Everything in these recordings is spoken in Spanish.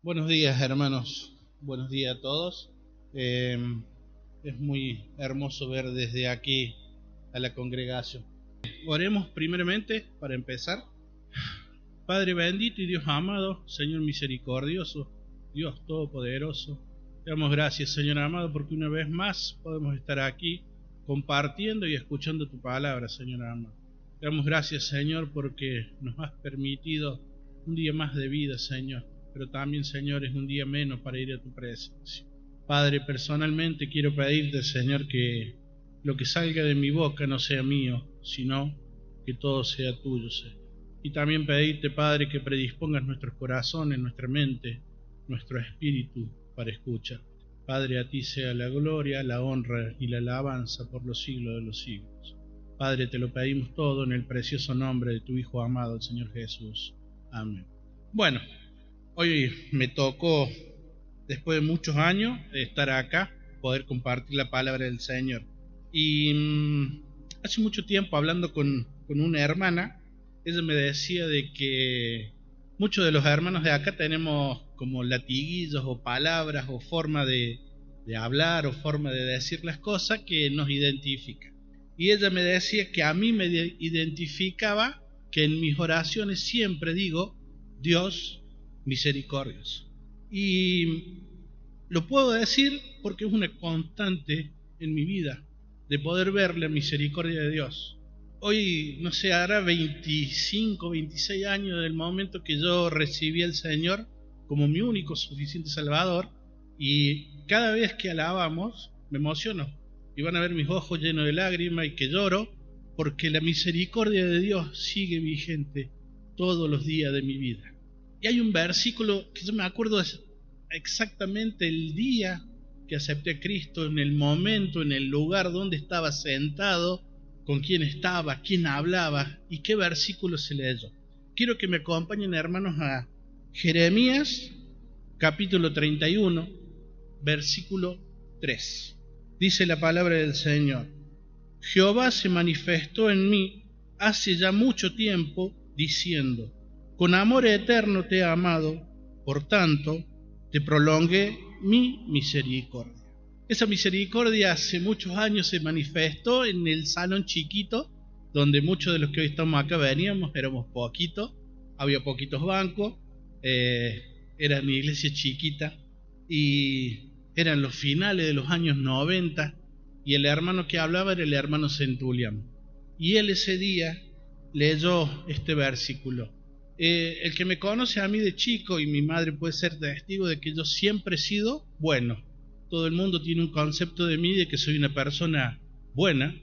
Buenos días, hermanos. Buenos días a todos. Eh, es muy hermoso ver desde aquí a la congregación. Oremos primeramente para empezar. Padre bendito y Dios amado, Señor misericordioso, Dios todopoderoso, te damos gracias, Señor amado, porque una vez más podemos estar aquí compartiendo y escuchando tu palabra, Señor amado. Te damos gracias, Señor, porque nos has permitido un día más de vida, Señor, pero también, Señor, es un día menos para ir a tu presencia. Padre, personalmente quiero pedirte, Señor, que lo que salga de mi boca no sea mío, sino que todo sea tuyo, Señor. Y también pedirte, Padre, que predispongas nuestros corazones, nuestra mente, nuestro espíritu para escuchar. Padre, a ti sea la gloria, la honra y la alabanza por los siglos de los siglos. Padre, te lo pedimos todo en el precioso nombre de tu Hijo amado, el Señor Jesús. Amén. Bueno, hoy me tocó, después de muchos años, estar acá, poder compartir la palabra del Señor. Y hace mucho tiempo, hablando con una hermana, ella me decía de que muchos de los hermanos de acá tenemos como latiguillos o palabras o forma de hablar o forma de decir las cosas que nos identifica. Y ella me decía que a mí me identificaba que en mis oraciones siempre digo Dios misericordioso. Y lo puedo decir porque es una constante en mi vida de poder ver la misericordia de Dios. Hoy, no sé, hará 25, 26 años del momento que yo recibí al Señor como mi único suficiente Salvador, y cada vez que alabamos me emociono y van a ver mis ojos llenos de lágrimas y que lloro porque la misericordia de Dios sigue vigente todos los días de mi vida. Y hay un versículo que yo me acuerdo exactamente el día que acepté a Cristo, en el momento, en el lugar donde estaba sentado, con quién estaba, quién hablaba y qué versículo se leyó. Quiero que me acompañen, hermanos, a Jeremías capítulo 31, versículo 3. Dice la palabra del Señor: Jehová se manifestó en mí hace ya mucho tiempo, diciendo: con amor eterno te he amado, por tanto te prolongué mi misericordia. Esa misericordia hace muchos años se manifestó en el salón chiquito, donde muchos de los que hoy estamos acá veníamos, éramos poquitos, había poquitos bancos, era una iglesia chiquita, y eran los finales de los años 90, y el hermano que hablaba era el hermano Centurión. Y él ese día leyó este versículo. El que me conoce a mí de chico, y mi madre puede ser testigo de que yo siempre he sido bueno. Todo el mundo tiene un concepto de mí de que soy una persona buena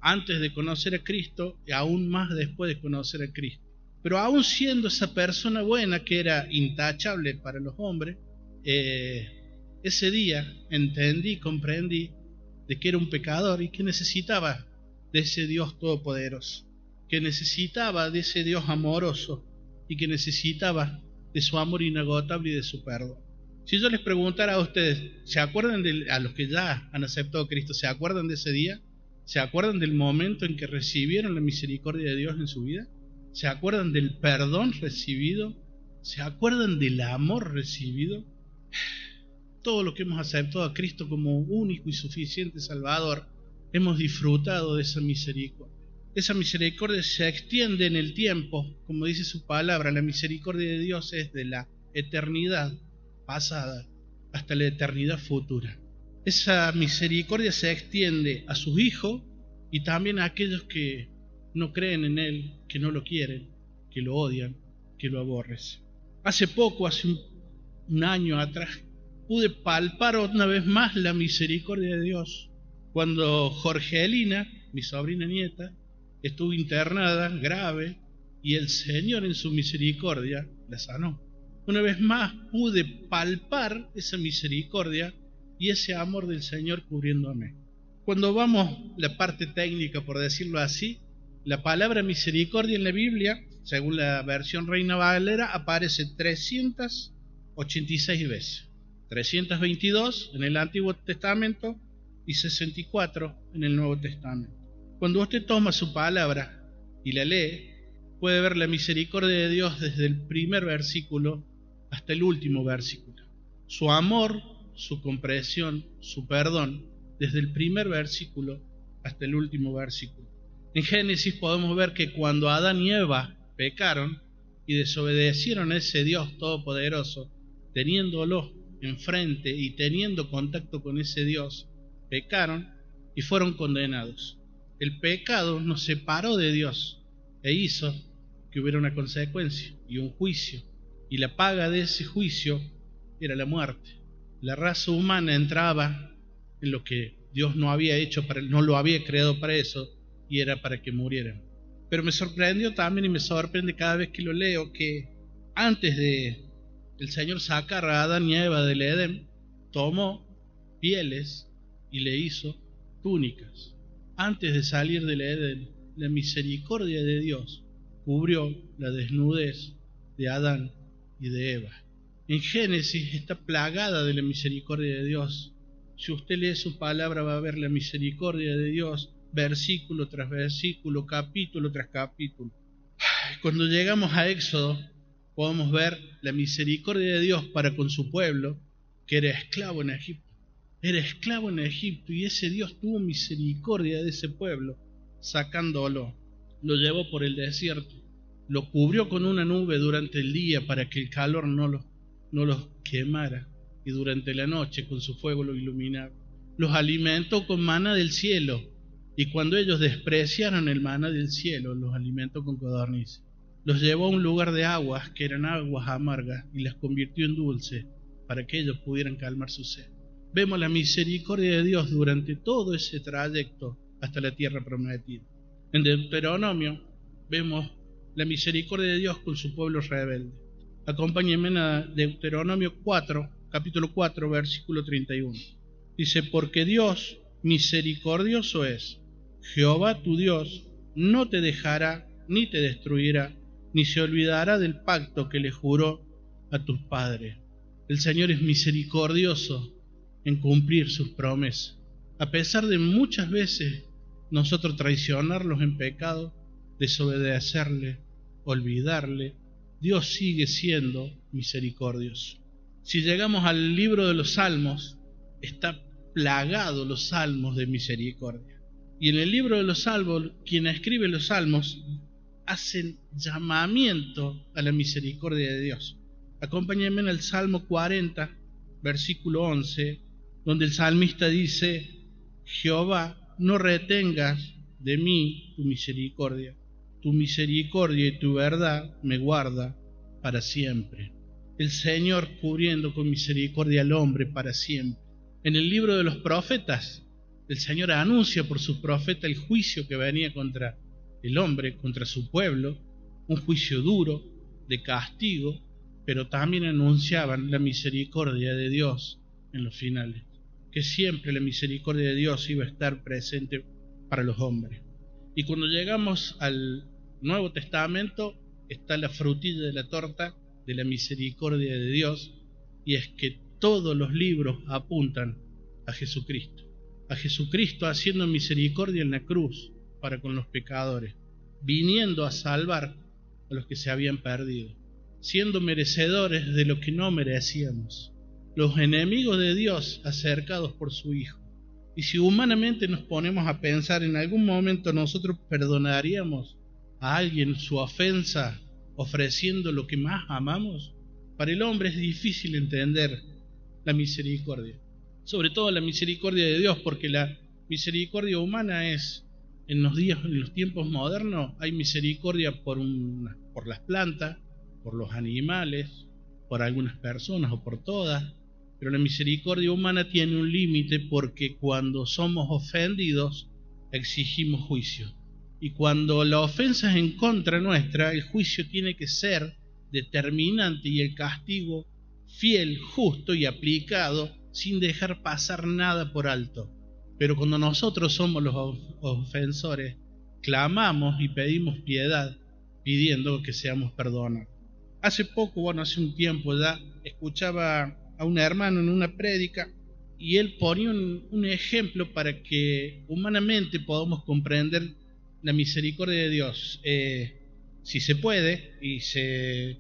antes de conocer a Cristo y aún más después de conocer a Cristo. Pero aún siendo esa persona buena que era intachable para los hombres, ese día entendí, comprendí de que era un pecador y que necesitaba de ese Dios todopoderoso, que necesitaba de ese Dios amoroso y que necesitaba de su amor inagotable y de su perdón. Si yo les preguntara a ustedes, ¿se acuerdan a los que ya han aceptado a Cristo, ¿se acuerdan de ese día? ¿Se acuerdan del momento en que recibieron la misericordia de Dios en su vida? ¿Se acuerdan del perdón recibido? ¿Se acuerdan del amor recibido? Todo lo que hemos aceptado a Cristo como único y suficiente Salvador, hemos disfrutado de esa misericordia. Esa misericordia se extiende en el tiempo, como dice su palabra. La misericordia de Dios es de la eternidad pasada hasta la eternidad futura. Esa misericordia se extiende a sus hijos y también a aquellos que no creen en Él, que no lo quieren, que lo odian, que lo aborrecen. Hace poco, hace un año atrás, pude palpar una vez más la misericordia de Dios cuando Jorgelina, mi sobrina nieta, estuvo internada grave y el Señor en su misericordia la sanó. Una vez más pude palpar esa misericordia y ese amor del Señor cubriéndome. Cuando vamos la parte técnica, por decirlo así, la palabra misericordia en la Biblia, según la versión Reina Valera, aparece 386 veces. 322 en el Antiguo Testamento y 64 en el Nuevo Testamento. Cuando usted toma su palabra y la lee, puede ver la misericordia de Dios desde el primer versículo hasta el último versículo. Su amor, su comprensión, su perdón, desde el primer versículo hasta el último versículo. En Génesis podemos ver que cuando Adán y Eva pecaron y desobedecieron a ese Dios todopoderoso, teniéndolo enfrente y teniendo contacto con ese Dios, pecaron y fueron condenados. El pecado nos separó de Dios e hizo que hubiera una consecuencia y un juicio, y la paga de ese juicio era la muerte. La raza humana entraba en lo que Dios no había hecho, no lo había creado para eso, y era para que murieran. Pero me sorprendió también, y me sorprende cada vez que lo leo, que antes de el Señor sacar a Adán y Eva del Edén, tomó pieles y le hizo túnicas. Antes de salir del Edén, la misericordia de Dios cubrió la desnudez de Adán y de Eva. En Génesis está plagada de la misericordia de Dios. Si usted lee su palabra, va a ver la misericordia de Dios, versículo tras versículo, capítulo tras capítulo. Cuando llegamos a Éxodo, podemos ver la misericordia de Dios para con su pueblo, que era esclavo en Egipto. Era esclavo en Egipto, y ese Dios tuvo misericordia de ese pueblo, sacándolo. Lo llevó por el desierto, lo cubrió con una nube durante el día para que el calor no los quemara, y durante la noche con su fuego lo iluminaba. Los alimentó con maná del cielo, y cuando ellos despreciaron el maná del cielo, los alimentó con codornices. Los llevó a un lugar de aguas que eran aguas amargas y las convirtió en dulces para que ellos pudieran calmar su sed. Vemos la misericordia de Dios durante todo ese trayecto hasta la tierra prometida. En Deuteronomio vemos la misericordia de Dios con su pueblo rebelde. Acompáñenme a Deuteronomio 4, capítulo 4, versículo 31. Dice: porque Dios misericordioso es, Jehová tu Dios no te dejará ni te destruirá, ni se olvidará del pacto que le juró a tus padres. El Señor es misericordioso en cumplir sus promesas. A pesar de muchas veces nosotros traicionarlos en pecado, desobedecerle, olvidarle, Dios sigue siendo misericordioso. Si llegamos al libro de los Salmos, está plagado los salmos de misericordia. Y en el libro de los Salmos, quien escribe los salmos hacen llamamiento a la misericordia de Dios. Acompáñenme al Salmo 40, versículo 11, donde el salmista dice: Jehová, no retengas de mí tu misericordia y tu verdad me guarda para siempre. El Señor cubriendo con misericordia al hombre para siempre. En el libro de los profetas, el Señor anuncia por sus profetas el juicio que venía contra el hombre, contra su pueblo, un juicio duro, de castigo, pero también anunciaban la misericordia de Dios en los finales, que siempre la misericordia de Dios iba a estar presente para los hombres. Y cuando llegamos al Nuevo Testamento, está la frutilla de la torta de la misericordia de Dios, y es que todos los libros apuntan a Jesucristo haciendo misericordia en la cruz para con los pecadores, viniendo a salvar a los que se habían perdido, siendo merecedores de lo que no merecíamos, los enemigos de Dios acercados por su Hijo. Y si humanamente nos ponemos a pensar, en algún momento nosotros perdonaríamos a alguien su ofensa ofreciendo lo que más amamos. Para el hombre es difícil entender la misericordia, sobre todo la misericordia de Dios, porque la misericordia humana es, en los tiempos modernos, hay misericordia por las plantas, por los animales, por algunas personas o por todas, pero la misericordia humana tiene un límite, porque cuando somos ofendidos exigimos juicio, y cuando la ofensa es en contra nuestra, el juicio tiene que ser determinante y el castigo fiel, justo y aplicado, sin dejar pasar nada por alto. Pero cuando nosotros somos los ofensores, clamamos y pedimos piedad, pidiendo que seamos perdonados. Hace un tiempo ya, escuchaba a un hermano en una prédica, y él ponía un ejemplo para que humanamente podamos comprender la misericordia de Dios, si se puede, y se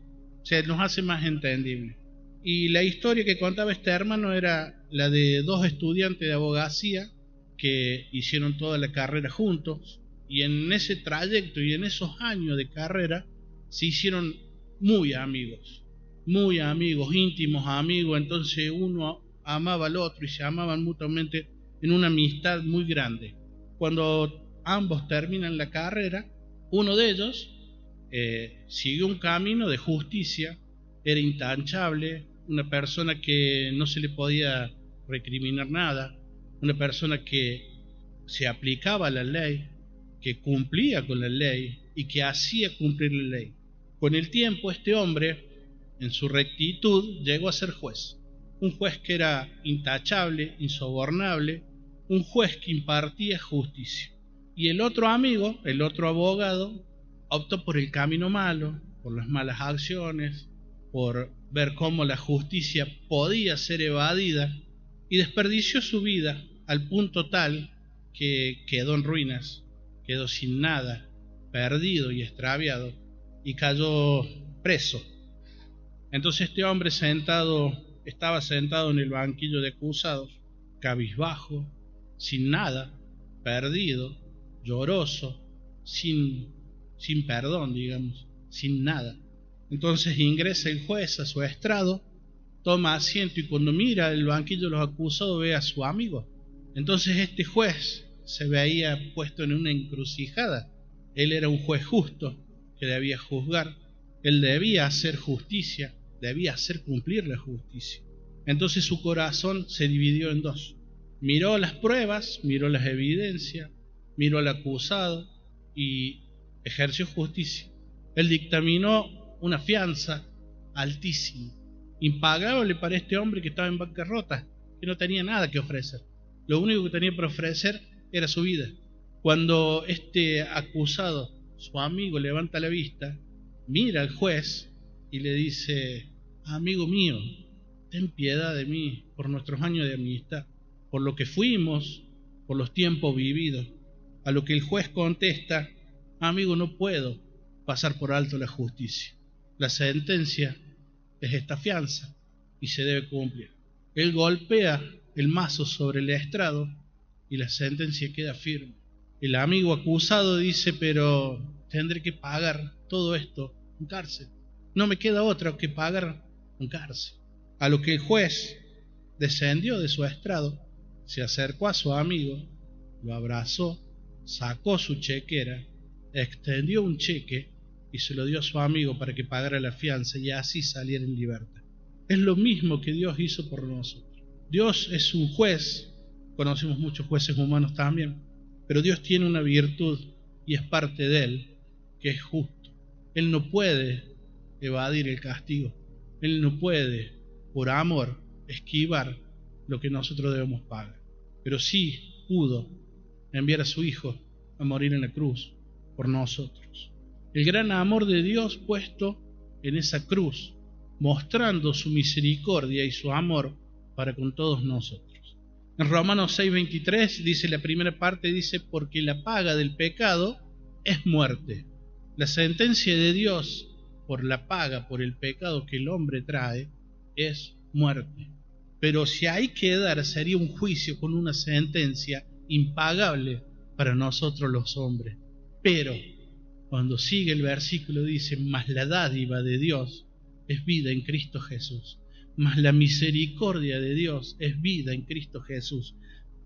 nos hace más entendible. Y la historia que contaba este hermano era la de dos estudiantes de abogacía que hicieron toda la carrera juntos, y en ese trayecto y en esos años de carrera se hicieron muy amigos, íntimos amigos. Entonces uno amaba al otro y se amaban mutuamente en una amistad muy grande. Cuando ambos terminan la carrera, uno de ellos siguió un camino de justicia, era intachable, una persona que no se le podía recriminar nada, una persona que se aplicaba a la ley, que cumplía con la ley y que hacía cumplir la ley. Con el tiempo este hombre, en su rectitud, llegó a ser juez. Un juez que era intachable, insobornable, un juez que impartía justicia. Y el otro amigo, el otro abogado, optó por el camino malo, por las malas acciones, por ver cómo la justicia podía ser evadida, y desperdició su vida al punto tal que quedó en ruinas, quedó sin nada, perdido y extraviado, y cayó preso. Entonces este hombre estaba sentado en el banquillo de acusados, cabizbajo, sin nada, perdido, lloroso, sin perdón, digamos, sin nada. Entonces ingresa el juez a su estrado, toma asiento, y cuando mira el banquillo de los acusados ve a su amigo. Entonces este juez se veía puesto en una encrucijada. Él era un juez justo que debía juzgar, él debía hacer justicia, debía hacer cumplir la justicia. Entonces su corazón se dividió en dos. Miró las pruebas, miró las evidencias, miró al acusado y ejerció justicia. Él dictaminó una fianza altísima, impagable para este hombre que estaba en bancarrota, que no tenía nada que ofrecer. Lo único que tenía para ofrecer era su vida. Cuando este acusado, su amigo, levanta la vista, mira al juez y le dice: amigo mío, ten piedad de mí por nuestros años de amistad, por lo que fuimos, por los tiempos vividos. A lo que el juez contesta: amigo, no puedo pasar por alto la justicia. La sentencia es esta fianza y se debe cumplir. Él golpea el mazo sobre el estrado y la sentencia queda firme. El amigo acusado dice: pero tendré que pagar todo esto en cárcel. No me queda otra que pagar en cárcel. A lo que el juez descendió de su estrado, se acercó a su amigo, lo abrazó, sacó su chequera, extendió un cheque y se lo dio a su amigo para que pagara la fianza y así saliera en libertad. Es lo mismo que Dios hizo por nosotros. Dios es un juez, conocemos muchos jueces humanos también, pero Dios tiene una virtud y es parte de Él, que es justo. Él no puede evadir el castigo, Él no puede, por amor, esquivar lo que nosotros debemos pagar, pero sí pudo enviar a su Hijo a morir en la cruz por nosotros. El gran amor de Dios puesto en esa cruz, mostrando su misericordia y su amor para con todos nosotros. En Romanos 6:23 dice, la primera parte dice: porque la paga del pecado es muerte. La sentencia de Dios por la paga, por el pecado que el hombre trae, es muerte. Pero si hay que dar, sería un juicio con una sentencia impagable para nosotros los hombres. Pero cuando sigue el versículo dice: mas la dádiva de Dios es vida en Cristo Jesús. Mas la misericordia de Dios es vida en Cristo Jesús.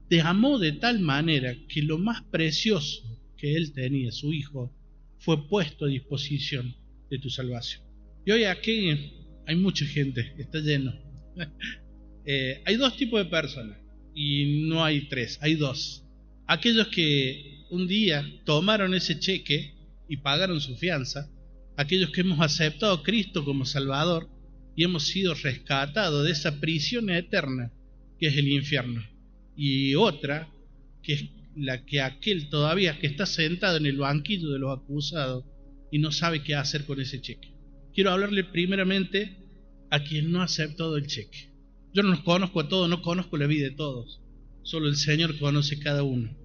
Te amó de tal manera que lo más precioso que Él tenía, su Hijo, fue puesto a disposición de tu salvación. Y hoy aquí hay mucha gente, está lleno. Hay dos tipos de personas, y no hay tres, hay dos. Aquellos que un día tomaron ese cheque y pagaron su fianza, aquellos que hemos aceptado a Cristo como Salvador y hemos sido rescatados de esa prisión eterna que es el infierno. Y otra, que es la que aquel todavía que está sentado en el banquillo de los acusados y no sabe qué hacer con ese cheque. Quiero hablarle primeramente a quien no ha aceptado el cheque. Yo no los conozco a todos, no conozco la vida de todos, solo el Señor conoce cada uno.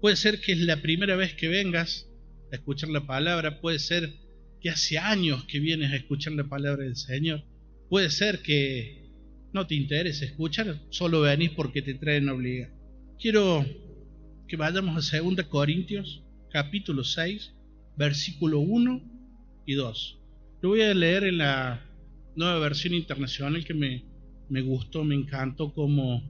Puede ser que es la primera vez que vengas a escuchar la palabra, puede ser que hace años que vienes a escuchar la palabra del Señor, Puede ser que no te interese escuchar, solo venís porque te traen obligado. Quiero que vayamos a 2 Corintios, capítulo 6, versículo 1 y 2. Lo voy a leer en la Nueva Versión Internacional, que me gustó, me encantó cómo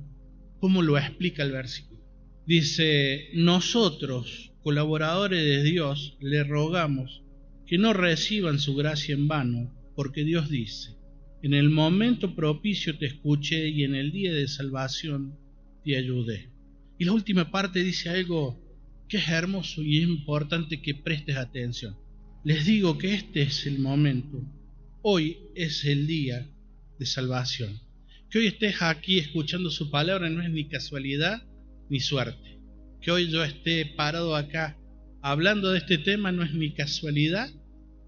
lo explica el versículo. Dice: nosotros, colaboradores de Dios, le rogamos que no reciban su gracia en vano, porque Dios dice: en el momento propicio te escuché y en el día de salvación te ayudé. Y la última parte dice algo que es hermoso y es importante que prestes atención. Les digo que este es el momento, hoy es el día de salvación. Que hoy estés aquí escuchando su palabra no es ni casualidad ni suerte. Que hoy yo esté parado acá hablando de este tema no es ni casualidad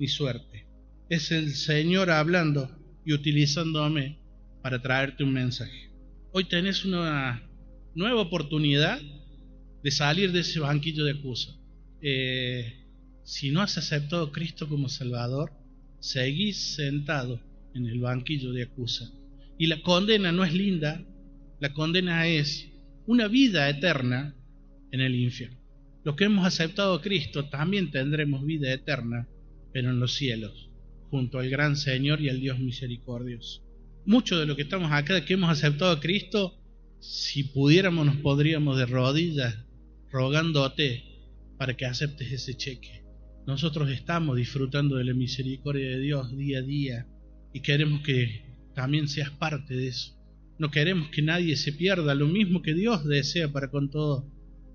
ni suerte. Es el Señor hablando y utilizándome para traerte un mensaje. Hoy tenés una nueva oportunidad de salir de ese banquillo de acusa. Si no has aceptado a Cristo como Salvador, seguís sentado en el banquillo de acusa. Y la condena no es linda, la condena es una vida eterna en el infierno. Los que hemos aceptado a Cristo también tendremos vida eterna, pero en los cielos, junto al gran Señor y al Dios misericordioso. Mucho de lo que estamos acá, que hemos aceptado a Cristo, si pudiéramos nos pondríamos de rodillas rogándote para que aceptes ese cheque. Nosotros estamos disfrutando de la misericordia de Dios día a día y queremos que también seas parte de eso. No queremos que nadie se pierda, lo mismo que Dios desea para con todos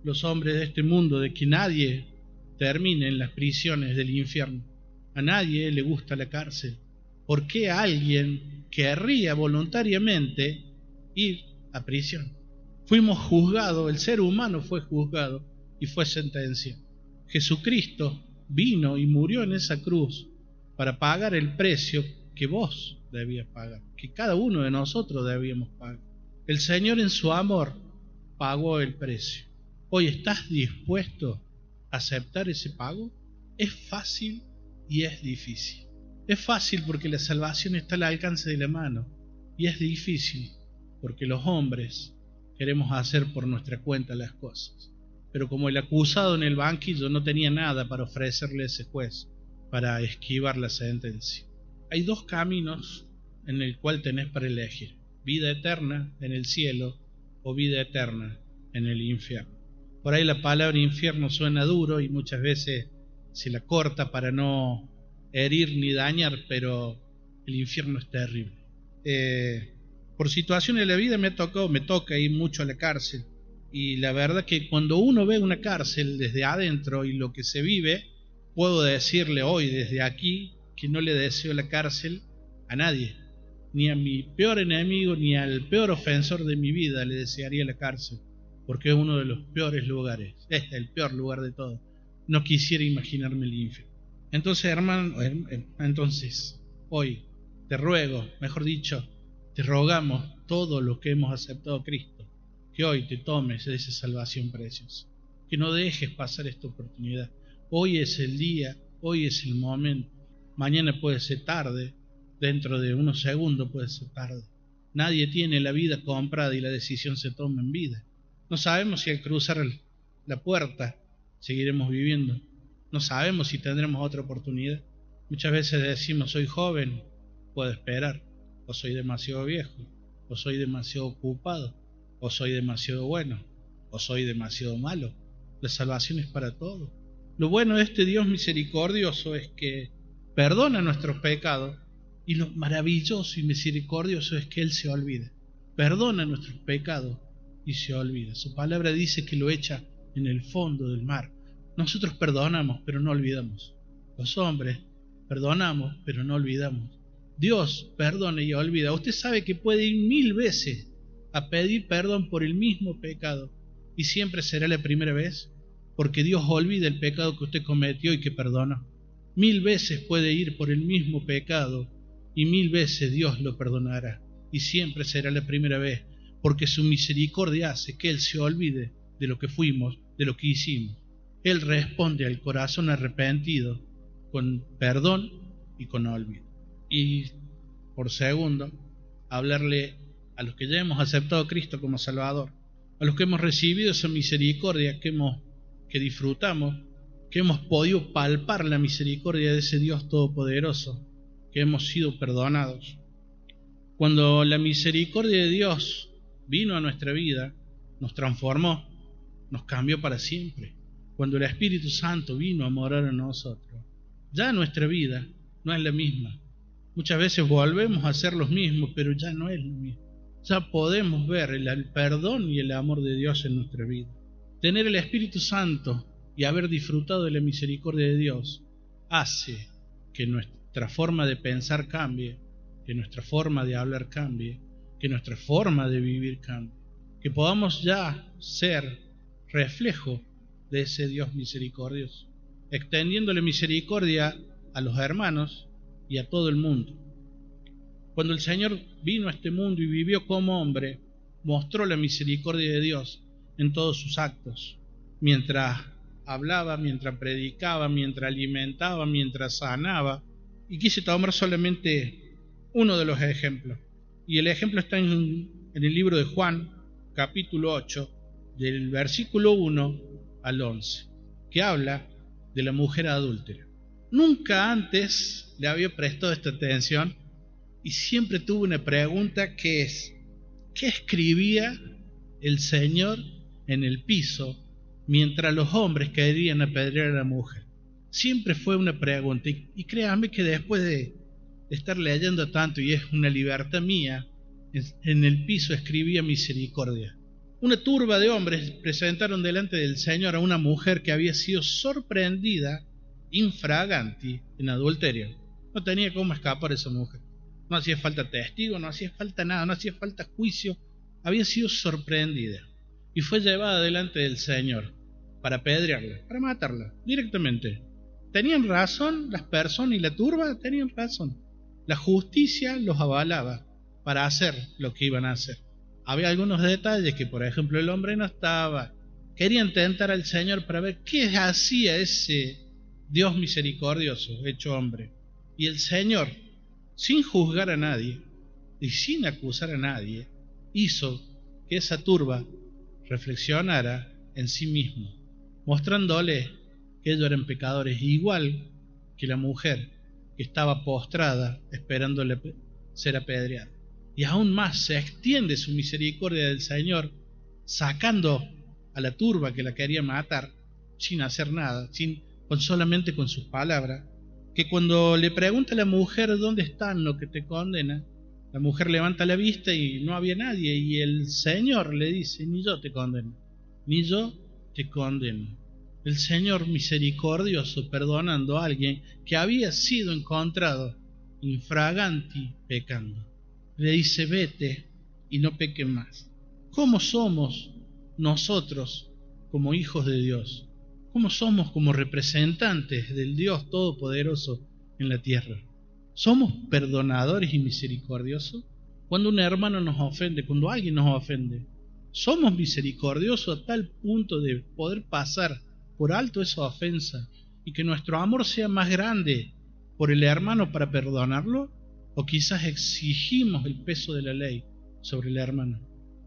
los hombres de este mundo, de que nadie termine en las prisiones del infierno. A nadie le gusta la cárcel. ¿Por qué alguien querría voluntariamente ir a prisión? Fuimos juzgados, el ser humano fue juzgado y fue sentenciado. Jesucristo vino y murió en esa cruz para pagar el precio que vos debías pagar, que cada uno de nosotros debíamos pagar. El Señor en su amor pagó el precio. Hoy, ¿estás dispuesto a aceptar ese pago? Es fácil y es difícil. Es fácil porque la salvación está al alcance de la mano, y es difícil porque los hombres queremos hacer por nuestra cuenta las cosas. Pero como el acusado en el banquillo no tenía nada para ofrecerle a ese juez para esquivar la sentencia. Hay dos caminos en el cual tenés para elegir: vida eterna en el cielo o vida eterna en el infierno. Por ahí la palabra infierno suena duro y muchas veces se la corta para no herir ni dañar, pero el infierno es terrible. Por situaciones de la vida me toca ir mucho a la cárcel, y la verdad que cuando uno ve una cárcel desde adentro y lo que se vive, puedo decirle hoy desde aquí que no le deseo la cárcel a nadie, ni a mi peor enemigo ni al peor ofensor de mi vida le desearía la cárcel, porque es uno de los peores lugares, es el peor lugar de todos. No quisiera imaginarme el infierno. Entonces, hermano, hoy te ruego, mejor dicho, te rogamos todo lo que hemos aceptado a Cristo, que hoy te tomes de esa salvación preciosa, que no dejes pasar esta oportunidad. Hoy es el día, hoy es el momento. Mañana puede ser tarde, dentro de unos segundos puede ser tarde. Nadie tiene la vida comprada y la decisión se toma en vida. No sabemos si al cruzar la puerta seguiremos viviendo. No sabemos si tendremos otra oportunidad. Muchas veces decimos: soy joven, puedo esperar. O soy demasiado viejo, o soy demasiado ocupado, o soy demasiado bueno, o soy demasiado malo. La salvación es para todos. Lo bueno de este Dios misericordioso es que perdona nuestros pecados, y lo maravilloso y misericordioso es que Él se olvida. Perdona nuestros pecados y se olvida. Su palabra dice que lo echa en el fondo del mar. Nosotros perdonamos, pero no olvidamos. Los hombres perdonamos, pero no olvidamos. Dios perdona y olvida. Usted sabe que puede ir 1000 veces a pedir perdón por el mismo pecado, y siempre será la primera vez, porque Dios olvida el pecado que usted cometió y que perdonó. 1000 veces puede ir por el mismo pecado, y 1000 veces Dios lo perdonará, y siempre será la primera vez, porque su misericordia hace que Él se olvide de lo que fuimos, de lo que hicimos. Él responde al corazón arrepentido con perdón y con olvido. Y por segundo, hablarle a los que ya hemos aceptado a Cristo como Salvador, a los que hemos recibido esa misericordia que disfrutamos, que hemos podido palpar la misericordia de ese Dios todopoderoso, que hemos sido perdonados. Cuando la misericordia de Dios vino a nuestra vida, nos transformó, nos cambió para siempre. Cuando el Espíritu Santo vino a morar en nosotros, ya nuestra vida no es la misma. Muchas veces volvemos a ser los mismos, pero ya no es lo mismo. Ya podemos ver el perdón y el amor de Dios en nuestra vida. Tener el Espíritu Santo y haber disfrutado de la misericordia de Dios hace que nuestra forma de pensar cambie, que nuestra forma de hablar cambie, que nuestra forma de vivir cambie, que podamos ya ser reflejo de ese Dios misericordioso, extendiéndole misericordia a los hermanos y a todo el mundo. Cuando el Señor vino a este mundo y vivió como hombre, mostró la misericordia de Dios en todos sus actos, mientras hablaba, mientras predicaba, mientras alimentaba, mientras sanaba. Y quise tomar solamente uno de los ejemplos. Y el ejemplo está en el libro de Juan, capítulo 8, del versículo 1 al 11, que habla de la mujer adúltera. Nunca antes le había prestado esta atención y siempre tuve una pregunta que es: ¿qué escribía el Señor en el piso mientras los hombres querían apedrear a la mujer? Siempre fue una pregunta, y créanme que después de estar leyendo tanto, y es una libertad mía, en el piso escribía misericordia. Una turba de hombres presentaron delante del Señor a una mujer que había sido sorprendida infraganti en adulterio. No tenía cómo escapar esa mujer. No hacía falta testigo, no hacía falta nada, no hacía falta juicio. Había sido sorprendida y fue llevada delante del Señor para apedrearla, para matarla directamente. ¿Tenían razón las personas y la turba? Tenían razón. La justicia los avalaba para hacer lo que iban a hacer. Había algunos detalles que, por ejemplo, el hombre no estaba. Querían tentar al Señor para ver qué hacía ese Dios misericordioso hecho hombre. Y el Señor, sin juzgar a nadie y sin acusar a nadie, hizo que esa turba reflexionara en sí mismo, mostrándole que ellos eran pecadores, igual que la mujer que estaba postrada esperándole ser apedreada. Y aún más se extiende su misericordia del Señor, sacando a la turba que la quería matar sin hacer nada, solamente con sus palabras, que cuando le pregunta a la mujer ¿dónde están los que te condenan?, la mujer levanta la vista y no había nadie, y el Señor le dice: ni yo te condeno, ni yo te condeno. El Señor misericordioso perdonando a alguien que había sido encontrado infraganti pecando. Le dice: vete y no peques más. ¿Cómo somos nosotros como hijos de Dios? ¿Cómo somos como representantes del Dios Todopoderoso en la tierra? ¿Somos perdonadores y misericordiosos? Cuando un hermano nos ofende, cuando alguien nos ofende, ¿somos misericordiosos a tal punto de poder pasar por alto esa ofensa y que nuestro amor sea más grande por el hermano para perdonarlo? ¿O quizás exigimos el peso de la ley sobre el hermano?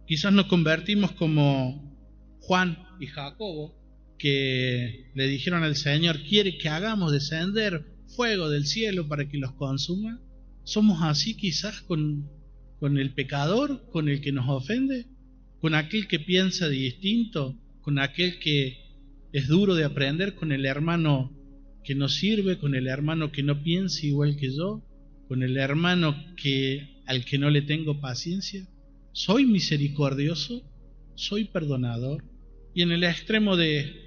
Quizás nos convertimos como Juan y Jacobo, que le dijeron al Señor: ¿quiere que hagamos descender fuego del cielo para que los consuma? ¿Somos así quizás con el pecador, con el que nos ofende, con aquel que piensa distinto, con aquel que es duro de aprender, con el hermano que no sirve, con el hermano que no piensa igual que yo, con el hermano al que no le tengo paciencia? ¿Soy misericordioso? ¿Soy perdonador? Y en el extremo de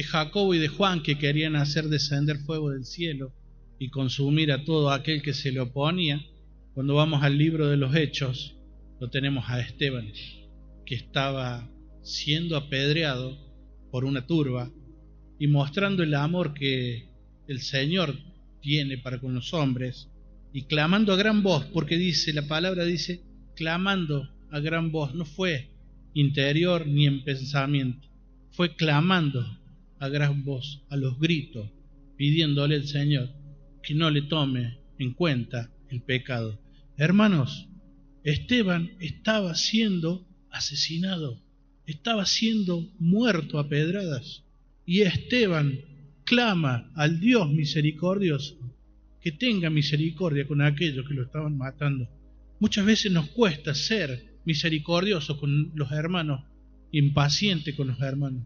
Jacobo y de Juan, que querían hacer descender fuego del cielo y consumir a todo aquel que se le oponía, cuando vamos al libro de los Hechos, lo tenemos a Esteban, que estaba siendo apedreado por una turba y mostrando el amor que el Señor tiene para con los hombres, y clamando a gran voz, porque la palabra dice clamando a gran voz, no fue interior ni en pensamiento, fue clamando a gran voz, a los gritos, pidiéndole al Señor que no le tome en cuenta el pecado, Hermanos, Esteban estaba siendo asesinado, estaba siendo muerto a pedradas. Y Esteban clama al Dios misericordioso que tenga misericordia con aquellos que lo estaban matando. Muchas veces nos cuesta ser misericordiosos con los hermanos, impaciente con los hermanos,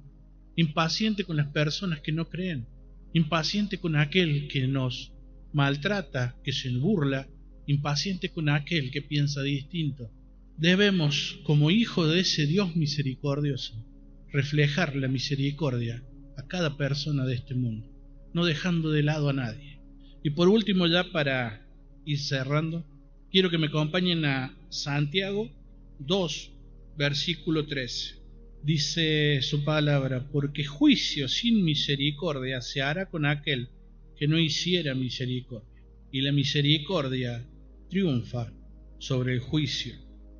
impaciente con las personas que no creen, impaciente con aquel que nos maltrata, que se burla, impaciente con aquel que piensa distinto. Debemos, como hijo de ese Dios misericordioso, reflejar la misericordia a cada persona de este mundo, no dejando de lado a nadie. Y por último, ya para ir cerrando, quiero que me acompañen a Santiago 2, versículo 13. Dice su palabra: porque juicio sin misericordia se hará con aquel que no hiciera misericordia, y la misericordia triunfa sobre el juicio.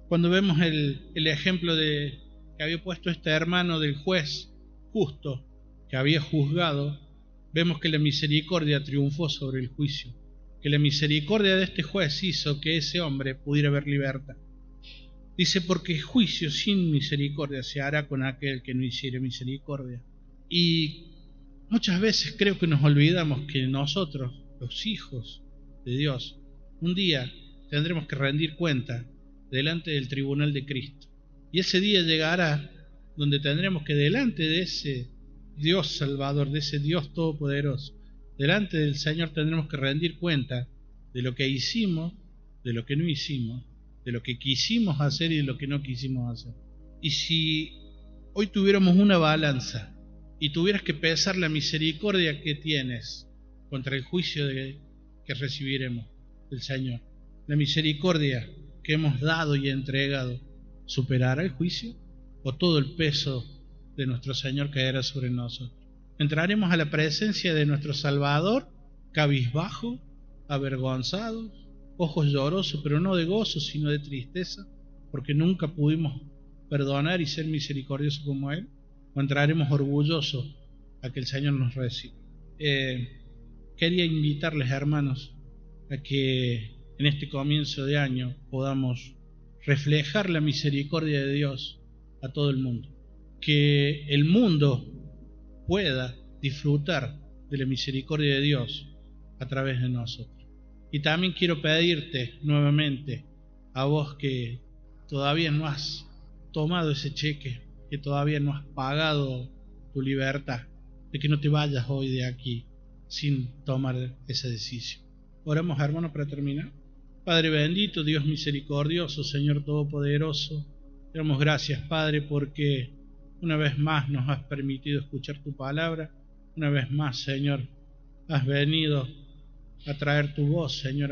Cuando vemos el ejemplo que había puesto este hermano del juez justo que había juzgado, vemos que la misericordia triunfó sobre el juicio, que la misericordia de este juez hizo que ese hombre pudiera ver libertad. Dice: porque juicio sin misericordia se hará con aquel que no hiciere misericordia. Y muchas veces creo que nos olvidamos que nosotros, los hijos de Dios, un día tendremos que rendir cuenta delante del tribunal de Cristo. Y ese día llegará donde tendremos que, delante de ese Dios Salvador, de ese Dios Todopoderoso, delante del Señor tendremos que rendir cuenta de lo que hicimos, de lo que no hicimos, de lo que quisimos hacer y de lo que no quisimos hacer. Y si hoy tuviéramos una balanza y tuvieras que pesar la misericordia que tienes contra el juicio que recibiremos del Señor, la misericordia que hemos dado y entregado, ¿superará el juicio? ¿O todo el peso de nuestro Señor caerá sobre nosotros? ¿Entraremos a la presencia de nuestro Salvador cabizbajo, avergonzados, ojos llorosos, pero no de gozo, sino de tristeza, porque nunca pudimos perdonar y ser misericordiosos como Él? ¿O entraremos orgullosos a que el Señor nos reciba? Quería invitarles, hermanos, a que en este comienzo de año podamos reflejar la misericordia de Dios a todo el mundo, que el mundo pueda disfrutar de la misericordia de Dios a través de nosotros. Y también quiero pedirte nuevamente a vos que todavía no has tomado ese cheque, que todavía no has pagado tu libertad, de que no te vayas hoy de aquí sin tomar esa decisión. Oramos, hermanos, para terminar. Padre bendito, Dios misericordioso, Señor Todopoderoso, te damos gracias, Padre, porque una vez más nos has permitido escuchar tu palabra. Una vez más, Señor, has venido a traer tu voz, Señor.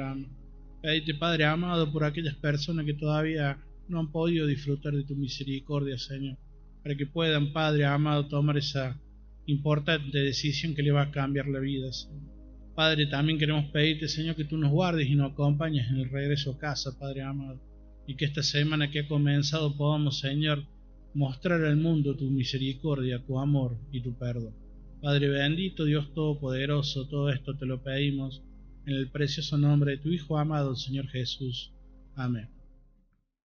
Pedite, Padre amado, por aquellas personas que todavía no han podido disfrutar de tu misericordia, Señor, para que puedan, Padre amado, tomar esa importante decisión que le va a cambiar la vida, Señor. Padre, también queremos pedirte, Señor, que tú nos guardes y nos acompañes en el regreso a casa, Padre amado, y que esta semana que ha comenzado podamos, Señor, mostrar al mundo tu misericordia, tu amor y tu perdón. Padre bendito, Dios Todopoderoso, todo esto te lo pedimos en el precioso nombre de tu Hijo amado, el Señor Jesús. Amén.